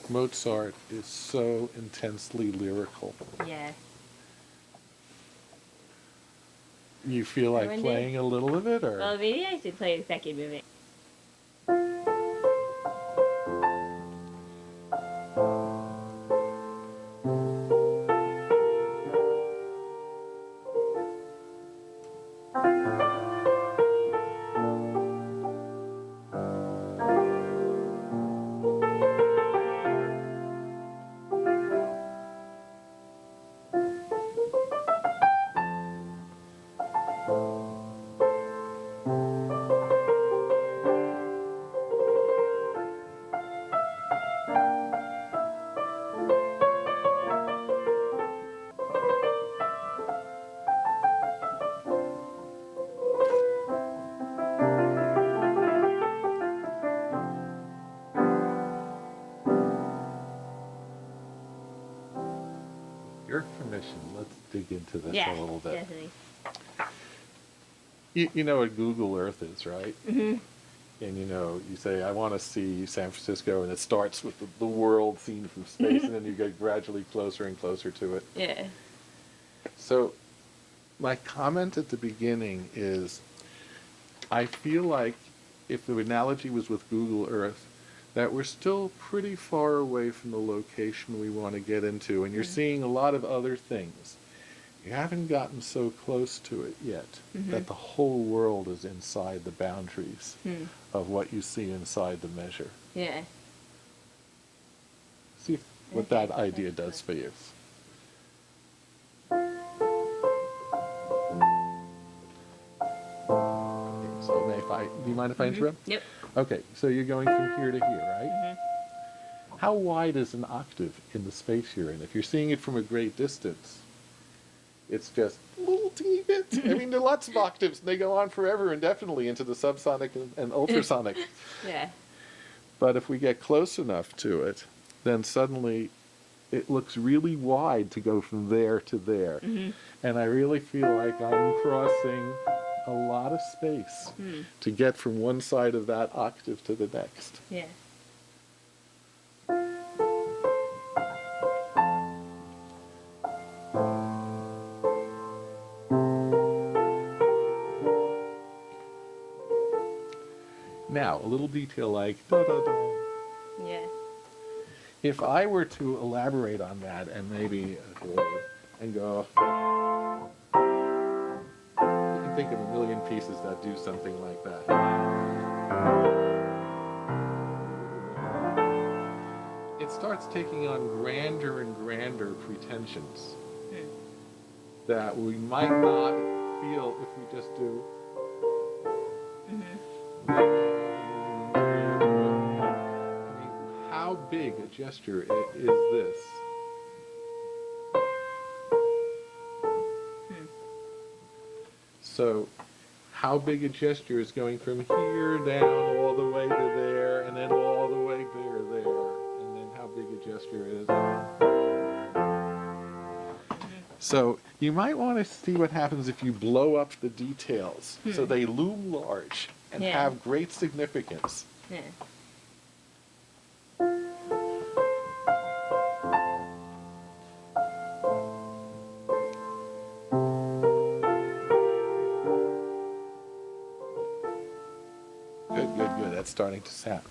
Mozart is so intensely lyrical. Yeah. You feel like wonder- playing a little of it, or? Well, maybe I should play the second movement. Your permission, let's dig into this Yeah, a little bit. definitely. You know what Google Earth is, right? Mm-hmm. And you say, I want to see San Francisco, and it starts with the world seen from space, and then you get gradually closer and closer to it. Yeah. So my comment at the beginning is, I feel like if the analogy was with Google Earth, that we're still pretty far away from the location we want to get into, and you're seeing a lot of other things. You haven't gotten so close to it yet that the whole world is inside the boundaries of what you see inside the measure. Yeah. See what that idea does for you. Okay, so do you mind if I interrupt? Yep. Okay, so you're going from here to here, right? How wide is an octave in the space you're in? If you're seeing it from a great distance, it's just a little teeny bit. I mean, there are lots of octaves, and they go on forever indefinitely into the subsonic and ultrasonic. Yeah. But if we get close enough to it, then suddenly it looks really wide to go from there to there. And I really feel like I'm crossing a lot of space to get from one side of that octave to the next. Yeah. Now, a little detail like da-da-da. Yeah. If I were to elaborate on that and maybe and go, you can think of a million pieces that do something like that. It starts taking on grander and grander pretensions that we might not feel if we just do. How big a gesture is this? So, how big a gesture is going from here down all the way to there, and then all the way there, and then how big a gesture is? So, you might want to see what happens if you blow up the details so they loom large and have great significance. Yeah. Good, good, good. That's starting to sound.